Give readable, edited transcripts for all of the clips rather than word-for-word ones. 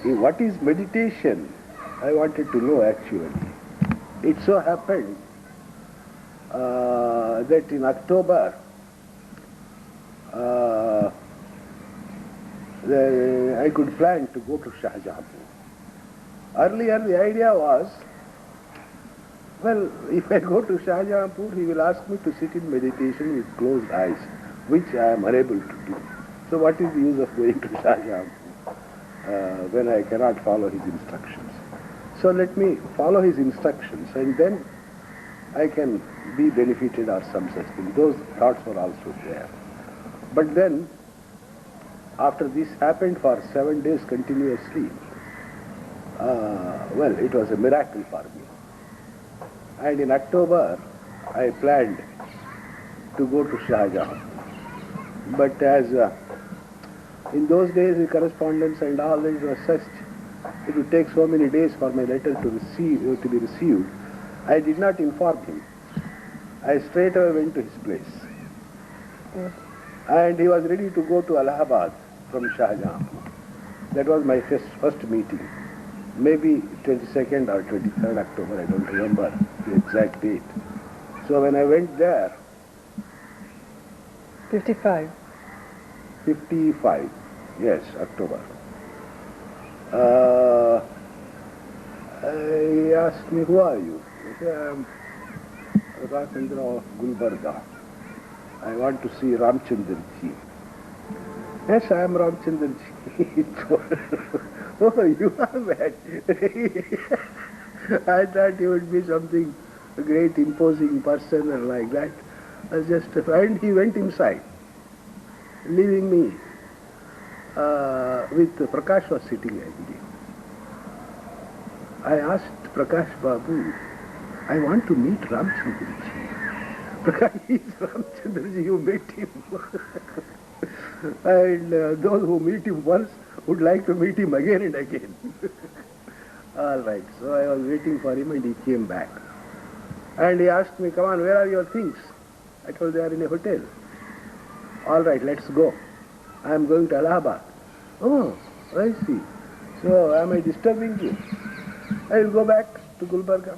What is meditation? I wanted to know actually. It so happened that in October I could plan to go to Shahjahanpur. Earlier the idea was, well, if I go to Shahjahanpur, he will ask me to sit in meditation with closed eyes, which I am unable to do. So what is the use of going to Shahjahanpur when I cannot follow his instructions? So let me follow his instructions and then I can be benefited or some such thing. Those thoughts were also there. But then, after this happened for 7 days continuously, well, it was a miracle for me. And in October, I planned to go to Shahjahanpur. But as in those days the correspondence and all that was such, it would take so many days for my letter to be received. I did not inform him. I straight away went to his place. And he was ready to go to Allahabad from Shahjahanpur. That was my first meeting. Maybe 22nd or 23rd October, I don't remember the exact date. So when I went there... 55. 55, yes, October. He asked me, who are you? I said, I am Raghavendra of Gulbarga. I want to see Ramchandraji. Yes, I am Ramchandraji. He told, oh, you are that. I thought you would be something, a great imposing person or like that. And he went inside, leaving me with Prakash was sitting, I believe. I asked Prakash Babu, I want to meet Ramchandraji. Prakash, he is Ramchandraji, you met him. And those who meet him once would like to meet him again and again. All right, so I was waiting for him and he came back. And he asked me, come on, where are your things? I told they are in a hotel. All right, let's go. I am going to Allahabad. Oh, I see. So am I disturbing you? I will go back to Gulbarga.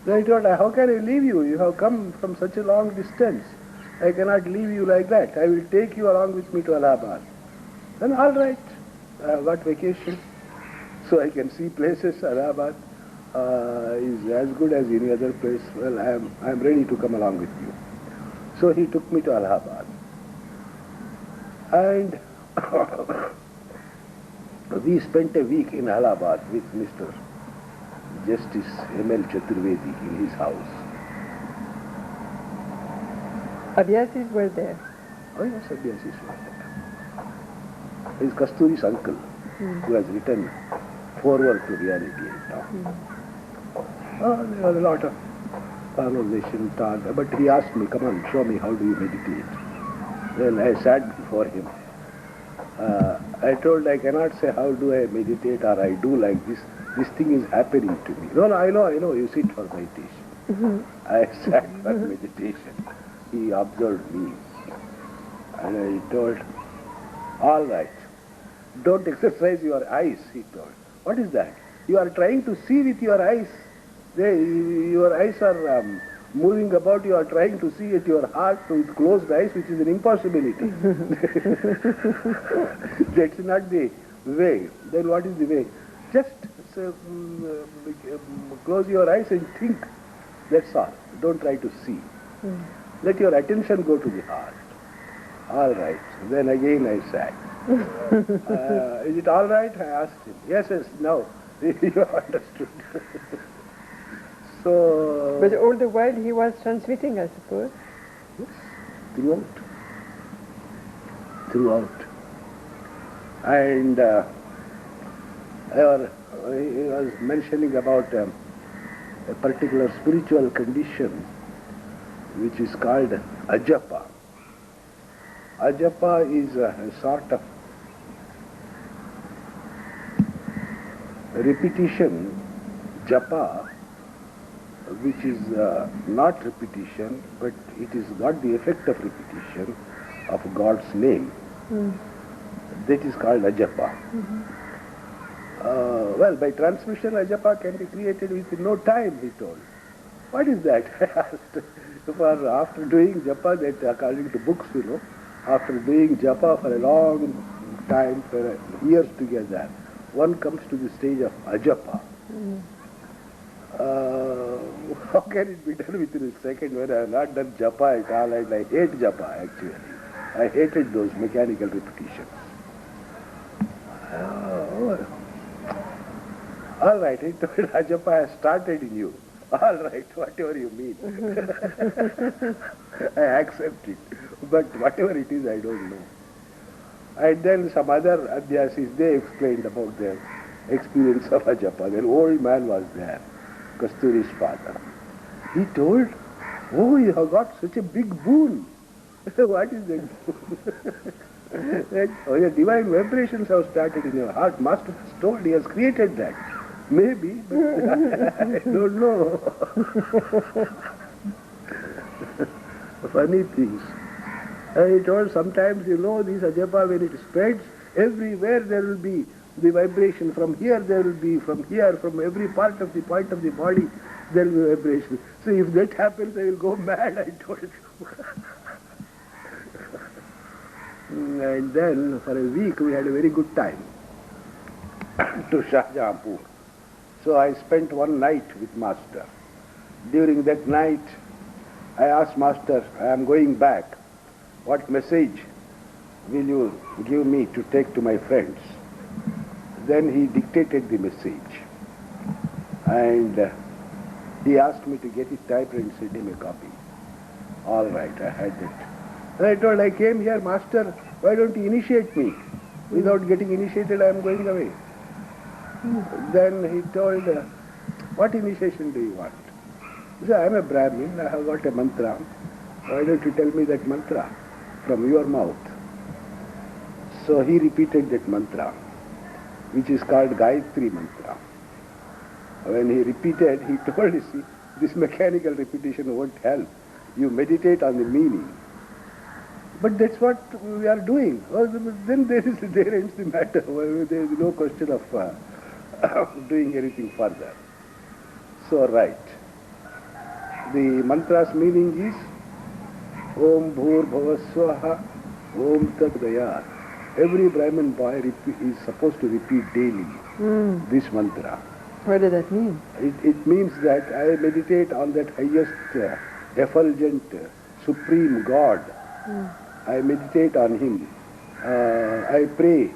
Then I told, how can I leave you? You have come from such a long distance. I cannot leave you like that. I will take you along with me to Allahabad. Then all right, I have got vacation. So I can see places. Allahabad is as good as any other place. Well, I am ready to come along with you. So he took me to Allahabad. And we spent a week in Allahabad with Mr. Justice M.L. Chaturvedi in his house. Abhyasis were there. Oh yes, Abhyasis were there. He's Kasturi's uncle, who has written Forward to Reality. There was a lot of conversation, talk, but he asked me, come on, show me how do you meditate. Then I sat before him. I told, I cannot say how do I meditate or I do like this. This thing is happening to me. No, I know, you sit for meditation. I sat for meditation. He observed me. And I told, all right, don't exercise your eyes, he told. What is that? You are trying to see with your eyes. Your eyes are moving about, you are trying to see at your heart with closed eyes, which is an impossibility. That's not the way. Then what is the way? Just close your eyes and think. That's all. Don't try to see. Let your attention go to the heart. All right. Then again I sat. Is it all right? I asked him. Yes, now. You have understood. So... But all the while he was transmitting, I suppose. Yes, throughout. And he was mentioning about a particular spiritual condition which is called ajapa. Ajapa is a sort of repetition, japa, which is not repetition, but it is got the effect of repetition of God's name. That is called ajapa. Well, by transmission, a japa can be created within no time, he told. What is that? I asked. For after doing japa, that according to books, after doing japa for a long time, for years together, one comes to the stage of ajapa. How can it be done within a second when I have not done japa at all, and I hate japa actually. I hated those mechanical repetitions. All right, I told Ajapa has started in you. All right, whatever you mean. I accept it. But whatever it is, I don't know. And then some other Adhyasis, they explained about their experience of Ajapa. An old man was there, Kasturi's father. He told, oh, you have got such a big boon. What is that boon? Your divine vibrations have started in your heart. Master has told, he has created that. Maybe, but I don't know. Funny things. I told sometimes, this ajapa, when it spreads, everywhere there will be the vibration. From here there will be, from here, from every point of the body, there will be vibration. So if that happens, I will go mad, I told you. And then for a week we had a very good time to Shahjahanpur. So I spent one night with Master. During that night, I asked Master, I am going back. What message will you give me to take to my friends? Then he dictated the message. And he asked me to get it typed and send him a copy. All right, I had it. And I told, I came here, Master, why don't you initiate me? Without getting initiated, I am going away. Then he told, what initiation do you want? He said, I am a Brahmin, I have got a mantra. Why don't you tell me that mantra from your mouth? So he repeated that mantra, which is called Gayatri mantra. When he repeated, he told, you see, this mechanical repetition won't help. You meditate on the meaning. But that's what we are doing. Then there ends the matter. There is no question of doing anything further. So right. The mantra's meaning is Om Bhur Bhavaswaha Om Tat Gaya. Every Brahmin boy is supposed to repeat daily this mantra. What does that mean? It means that I meditate on that highest, effulgent, supreme God. I meditate on Him. I pray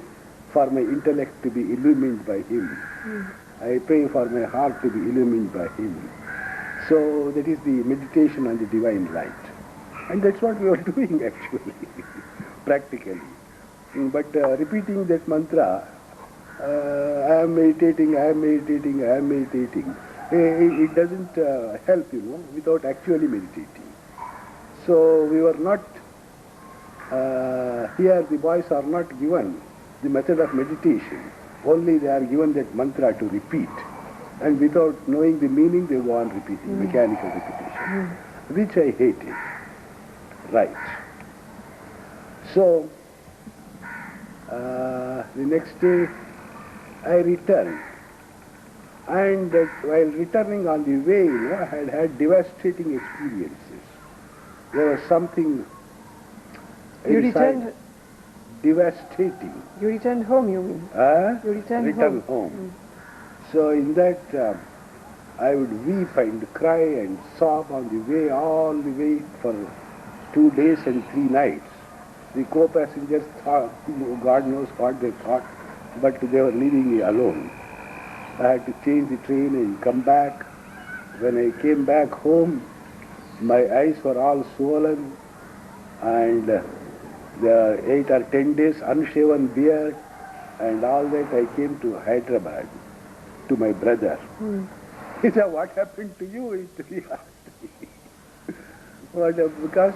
for my intellect to be illumined by Him. I pray for my heart to be illumined by Him. So that is the meditation on the divine light. And that's what we are doing actually, practically. But repeating that mantra, I am meditating, I am meditating, I am meditating, it doesn't help, without actually meditating. So we were not, here the boys are not given the method of meditation. Only they are given that mantra to repeat. And without knowing the meaning, they go on repeating, mechanical repetition, which I hated. Right. So, the next day, I returned. And while returning on the way, I had had devastating experiences. There was something You returned? Devastating. You returned home, you mean? You returned home. So in that, I would weep and cry and sob on the way, all the way for 2 days and 3 nights. The co-passengers thought, God knows what they thought, but they were leaving me alone. I had to change the train and come back. When I came back home, my eyes were all swollen, and the 8 or 10 days unshaven beard, and all that. I came to Hyderabad, to my brother. He said, what happened to you? He asked me. Because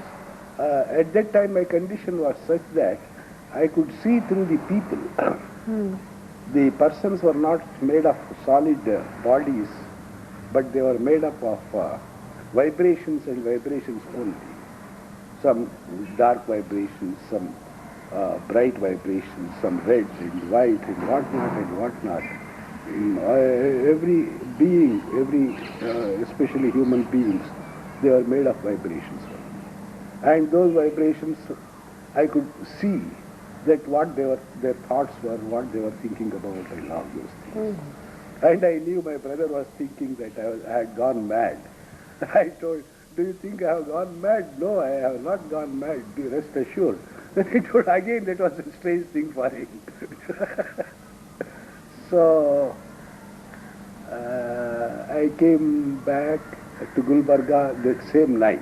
at that time my condition was such that I could see through the people. The persons were not made of solid bodies, but they were made up of vibrations and vibrations only. Some dark vibrations, some bright vibrations, some red and white and whatnot and whatnot. every being, especially human beings, they are made of vibrations. And those vibrations, I could see that what their thoughts were, what they were thinking about, and all those things. And I knew my brother was thinking that I had gone mad. I told, do you think I have gone mad? No, I have not gone mad, be rest assured. Then he told again that was a strange thing for him. So, I came back to Gulbarga that same night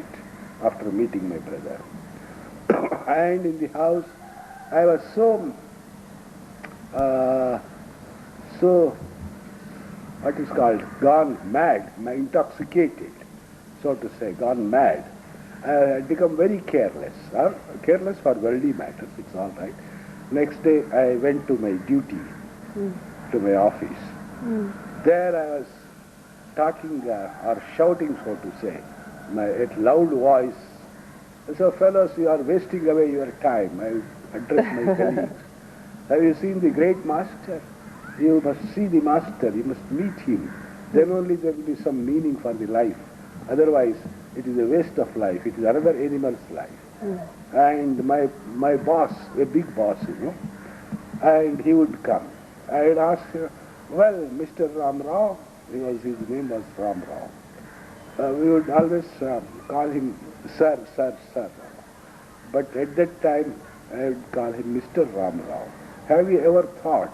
after meeting my brother. And in the house, I was so what is called, gone mad, intoxicated, so to say, gone mad. I had become very careless. Careless for worldly matters, it's all right. Next day, I went to my duty, to my office. There I was talking or shouting, so to say, at loud voice. So, fellows, you are wasting away your time. I address my colleagues. Have you seen the great master? You must see the master, you must meet him. Then only there will be some meaning for the life. Otherwise, it is a waste of life. It is another animal's life. And my boss, a big boss, and he would come. I would ask him, well, Mr. Ram Rao, his name was Ram Rao. We would always call him Sir, Sir, Sir. But at that time, I would call him Mr. Ram Rao. Have you ever thought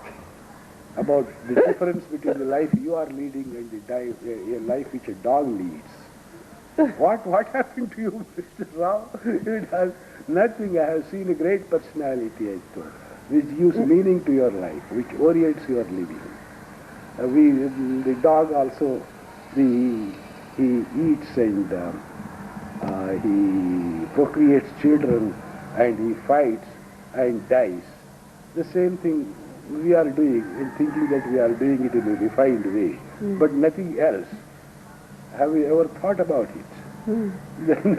about the difference between the life you are leading and the life which a dog leads? What happened to you, Mr. Rao? It has nothing. I have seen a great personality, I told, which gives meaning to your life, which orients your living. The dog also, he eats and he procreates children and he fights and dies. The same thing we are doing, in thinking that we are doing it in a refined way, but nothing else. Have you ever thought about it? Then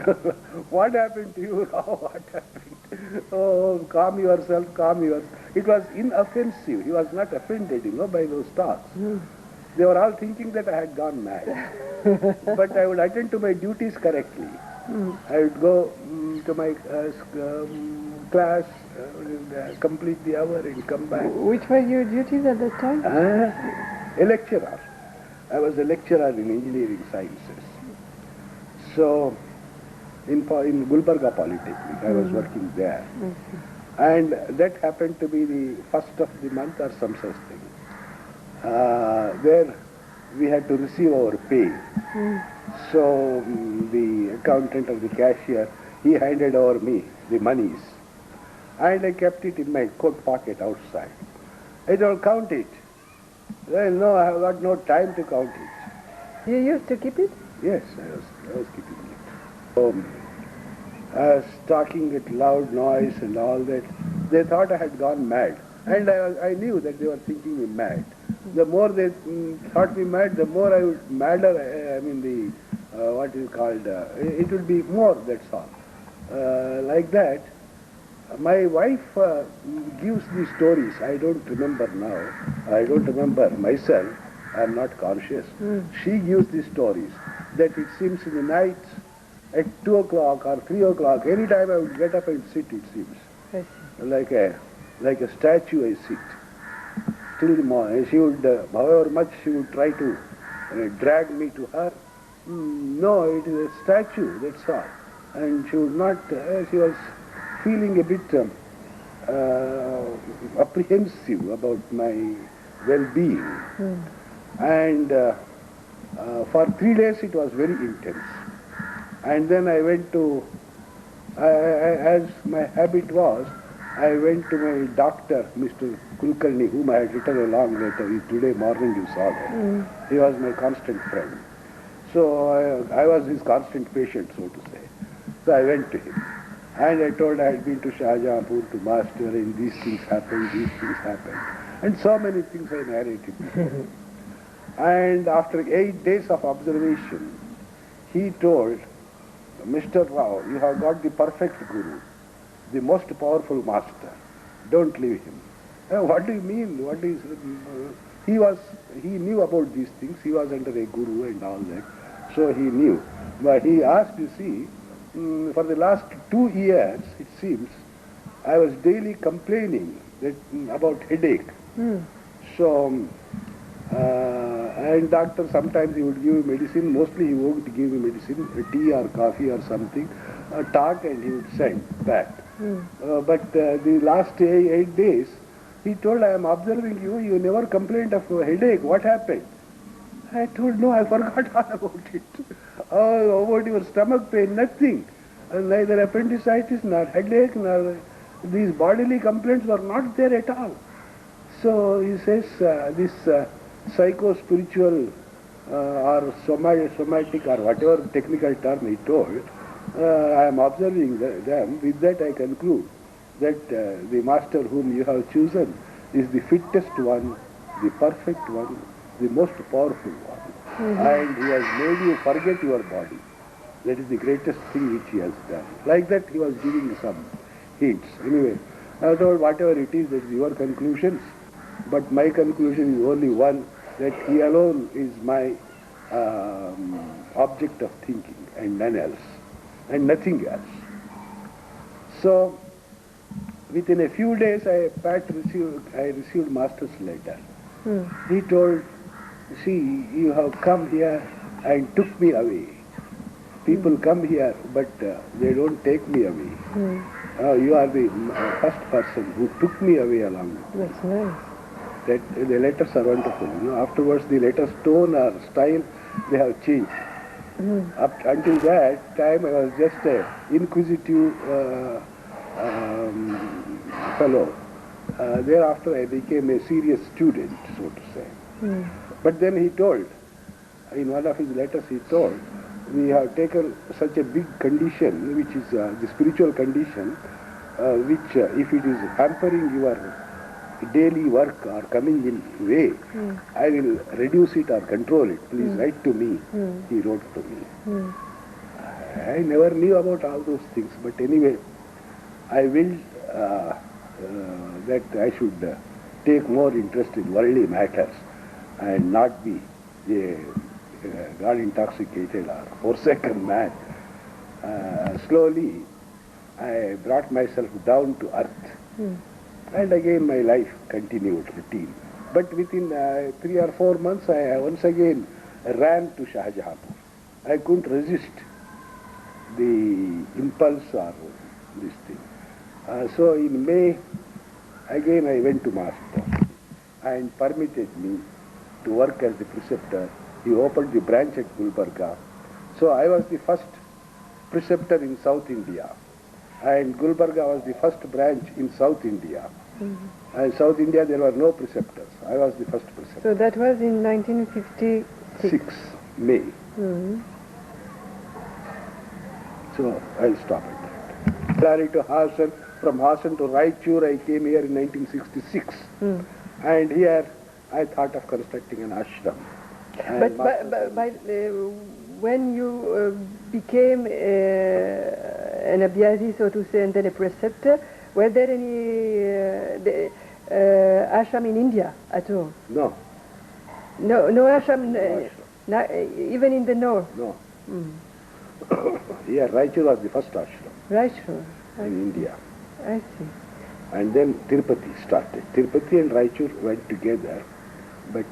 what happened to you? Oh, what happened? Oh, calm yourself, calm yourself. It was inoffensive. He was not offended, by those talks. They were all thinking that I had gone mad. But I would attend to my duties correctly. I would go to my class, complete the hour and come back. Which were your duties at that time? A lecturer. I was a lecturer in engineering sciences. So, in Gulbarga Polytechnic, I was working there. And that happened to be the first of the month or some such thing. There we had to receive our pay. So the accountant or the cashier, he handed over me the monies. And I kept it in my coat pocket outside. I don't count it. Well, no, I have got no time to count it. You used to keep it? Yes, I was keeping it. So, I was talking with loud noise and all that. They thought I had gone mad. And I knew that they were thinking me mad. The more they thought me mad, the more I would madder, what is called, it would be more, that's all. Like that. My wife gives these stories. I don't remember now. I don't remember myself. I am not conscious. She gives these stories that it seems in the night at 2 o'clock or 3 o'clock, any time I would get up and sit, it seems. Like a statue I sit. Till the morning. She would, however much she would try to drag me to her. No, it is a statue, that's all. And she would not, she was feeling a bit apprehensive about my well-being. And for 3 days it was very intense. And then I went to, as my habit was, I went to my doctor, Mr. Kulkarni, whom I had written a long letter. Today morning you saw that. He was my constant friend. So I was his constant patient, so to say. So I went to him. And I told I had been to Shahjahanpur to master, and these things happened, And so many things I narrated. And after 8 days of observation, he told, Mr. Rao, you have got the perfect guru, the most powerful master. Don't leave him. What do you mean? What is... he knew about these things. He was under a guru and all that. So he knew. But he asked, you see, for the last 2 years, it seems, I was daily complaining about headache. So, and doctor, sometimes he would give me medicine. Mostly he won't give me medicine, tea or coffee or something, talk, and he would send back. But the last 8 days, he told, I am observing you, you never complained of headache. What happened? I told, no, I forgot all about it. Oh, about your stomach pain, nothing. Neither appendicitis, nor headache, nor these bodily complaints were not there at all. So he says, this psycho-spiritual or somatic or whatever technical term he told, I am observing them. With that I conclude that the master whom you have chosen is the fittest one, the perfect one, the most powerful one. And he has made you forget your body. That is the greatest thing which he has done. Like that he was giving some hints. Anyway, I told whatever it is, that is your conclusions. But my conclusion is only one, that he alone is my object of thinking and none else. And nothing else. So, within a few days I received master's letter. He told, see, you have come here and took me away. People come here, but they don't take me away. You are the first person who took me away along with. That's nice. That the letters are wonderful. Afterwards, the letters tone or style, they have changed. Up until that time, I was just an inquisitive fellow. Thereafter, I became a serious student, so to say. But then he told, in one of his letters, he told, we have taken such a big condition, which is the spiritual condition, which if it is hampering your daily work or coming in way, I will reduce it or control it. Please write to me. He wrote to me. I never knew about all those things, but anyway, I willed that I should take more interest in worldly matters and not be a God-intoxicated or forsaken man. Slowly, I brought myself down to earth. And again my life continued routine. But within 3 or 4 months, I once again ran to Shahjahanpur. I couldn't resist the impulse or this thing. So in May, again I went to Master and permitted me to work as the preceptor. He opened the branch at Gulbarga. So I was the first preceptor in South India. And Gulbarga was the first branch in South India. And South India there were no preceptors. I was the first preceptor. So that was in 1956? May. So I'll stop at that. Clarity to Hassan. From Hassan to Raichur, I came here in 1966. And here I thought of constructing an ashram. But when you became an abhyasi, so to say, and then a preceptor, were there any ashram in India at all? No. No ashram, even in the north? No. Here, Raichur was the first ashram. Raichur. In India. I see. And then Tirupati started. Tirupati and Raichur went together, but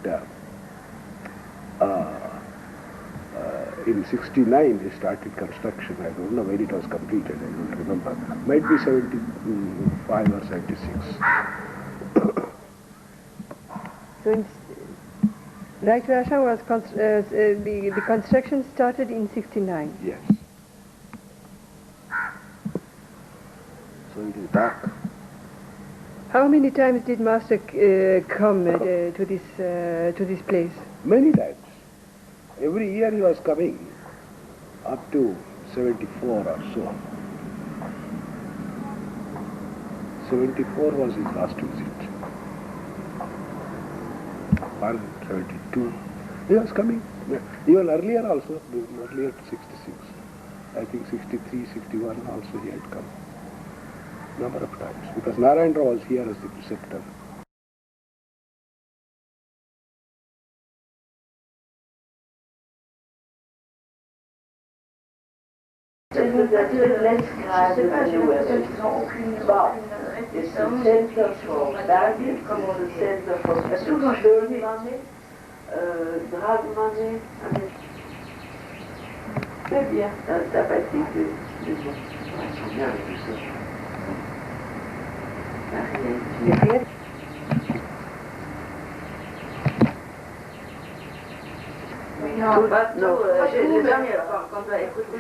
in 69 they started construction. I don't know when it was completed, I don't remember. Might be 75 or 76. So in Raichur Ashram was the construction started in 69? Yes. So it is dark. How many times did Master come to this place? Many times. Every year he was coming, up to 74 or so. 74 was his last visit. 172. He was coming. Even earlier also, earlier to 66. I think 63, 61 also he had come. Number of times. Because Narayana was here as the preceptor. Let's grab anywhere. But it's the center for baggage, comme on le center for dirty money, drug money. C'est bien, t'as pas été que les gens. Ils sont bien avec tout ça. Rien.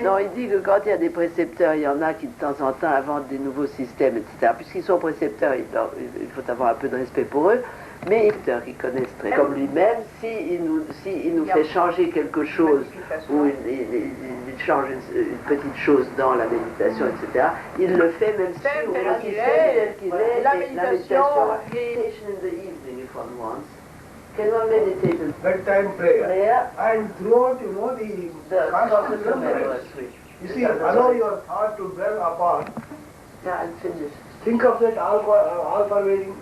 Non, il dit que quand il y a des précepteurs, il y en a qui de temps en temps inventent des nouveaux systèmes, etc. Puisqu'ils sont précepteurs, il faut avoir un peu de respect pour eux. Mais les précepteurs qui connaissent très comme lui-même, s'il nous fait changer quelque chose, ou il change une petite chose dans la méditation, etc., il le fait même si on le tel qu'il est, la méditation, meditation in the evening if one wants. Can one meditate in bedtime prayer. And throughout, the constant remembrance. You see, allow your thought to dwell upon. Yeah, I'm finished. Think of that all-pervading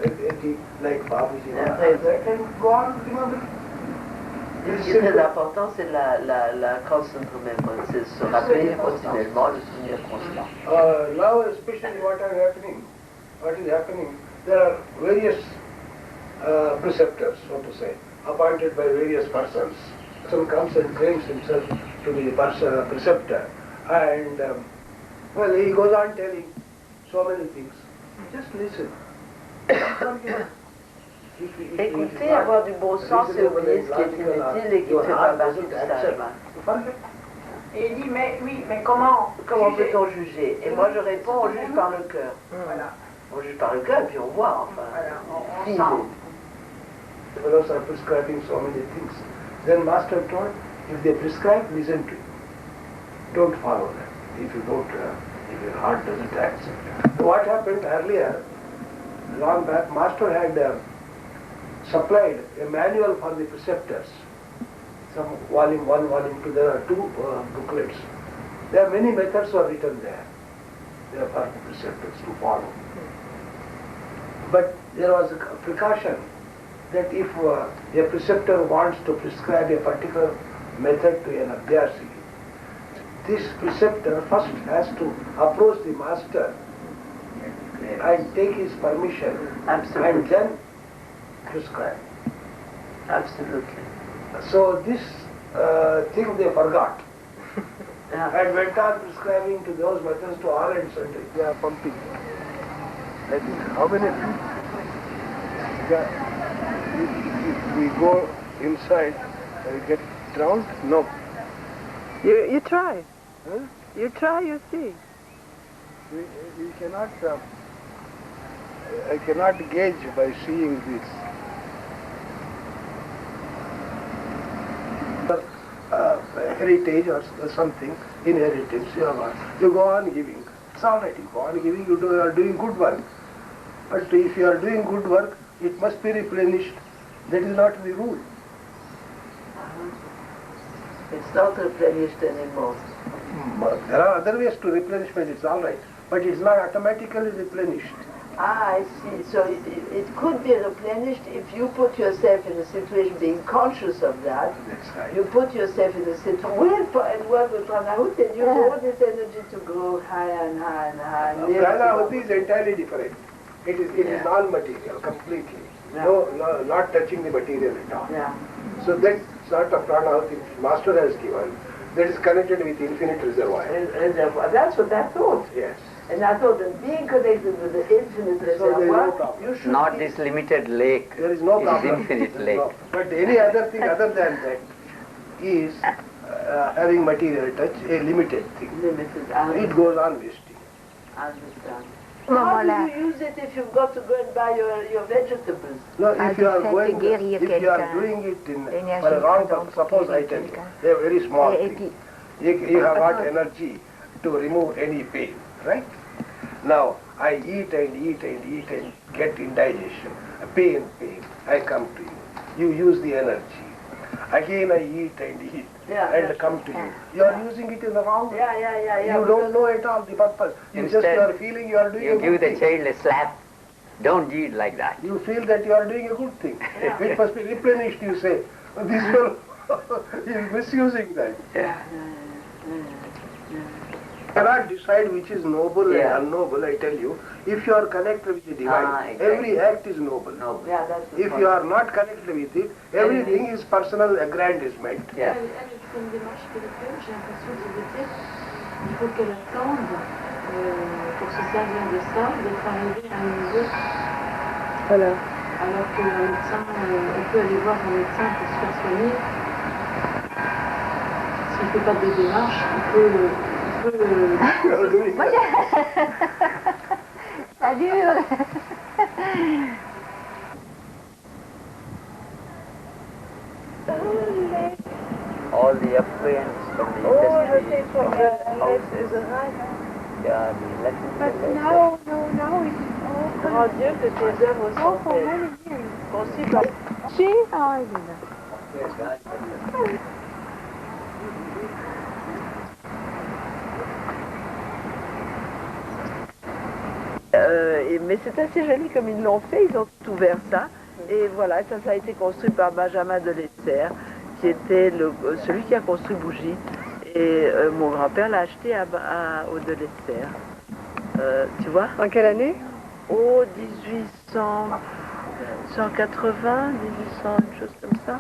entity like Babuji. And go on, remember. Ce qui est très important, c'est la constant remembrance, c'est se rappeler continuellement le souvenir constant. Now, especially what is happening, there are various preceptors, so to say, appointed by various persons. Some comes and claims himself to be the preceptor, and well, he goes on telling so many things. Just listen. Écoutez, avoir du bon sens et oublier ce qui est inutile et qui ne fait pas partie du Sahaj Marg. Et il dit, mais oui, mais comment peut-on juger? Et moi je réponds, on juge par le cœur. Voilà. On juge par le cœur, puis on voit, enfin. Voilà, on Feel sent. The fellows are prescribing so many things. Then Master told, if they prescribe, listen to it. Don't follow them. If you don't, if your heart doesn't accept. So what happened earlier, long back, Master had supplied a manual for the preceptors. Some volume 1, volume 2, there are 2 booklets. There are many methods were written there. They are for the preceptors to follow. But there was a precaution that if a preceptor wants to prescribe a particular method to an abhyasi, this preceptor first has to approach the master and take his permission. Absolutely. And then prescribe. Absolutely. So this thing they forgot. Yeah. And went on prescribing to those methods to all ends and they are pumping. I think how many if we go inside get drowned? No. You try. Huh? You try, you see. We cannot, I cannot gauge by seeing this. Heritage or something, inheritance, you go on giving. It's all right, you go on giving, you are doing good work. But if you are doing good work, it must be replenished. That is not the rule. It's not replenished anymore. There are other ways to replenishment, it's all right. But it's not automatically replenished. Ah, I see. So it could be replenished if you put yourself in a situation being conscious of that. That's right. You put yourself in a situation and work with Pranahuti and you want this energy to grow higher and higher and higher. Pranahuti is entirely different. It is non-material, completely. Yeah. No, not touching the material at all. Yeah. So that sort of Pranahuti Master has given, that is connected with infinite reservoir. Reservoir. That's what I thought. Yes. And I thought that being connected with the infinite reservoir, you should not this limited lake. There is no problem. It is infinite lake. No. But any other thing other than that is having material touch, a limited thing. Limited. It goes on wasting. I understand. How do you use it if you've got to go and buy your vegetables? No, if you are going, if you are doing it in, for a wrong purpose, suppose I tell you, they are very small thing. You have got energy to remove any pain, right? Now, I eat and eat and eat and get indigestion. Pain. I come to you. You use the energy. Again I eat and eat and come to you. You are using it in the wrong way. Yeah. You don't know at all the purpose. You are feeling you are doing a good thing. You give the child a slap. Don't do it like that. You feel that you are doing a good thing. It must be replenished, you say. This fellow is misusing that. Cannot decide which is noble Yeah. and unnoble, I tell you. If you are connected with the divine, Exactly. every act is noble. No. Yeah, that's the If point. you are not connected with it, everything is personal aggrandizement. Yeah. Elle, c'est une démarche spirituelle, j'ai l'impression de vous dire, il faut qu'elle attende pour se servir de ça, d'être arrivée à un niveau, Voilà. alors qu'un médecin, on peut aller voir un médecin pour se faire soigner. S'il ne fait pas de démarche, il peut You are doing that. Ça dure. All the appearance from the industry, from the houses, yeah, the electrical. No, it's Grand Dieu que tes œuvres sont faites, conçues par... she. Oh, I do that. Mais c'est assez joli comme ils l'ont fait, ils ont ouvert ça. Et voilà, ça a été construit par Benjamin de Lesser, qui était celui qui a construit Bougie. Et mon grand-père l'a acheté au de Lesser. Tu vois? En quelle année? Au 1880, 1800, une chose comme ça.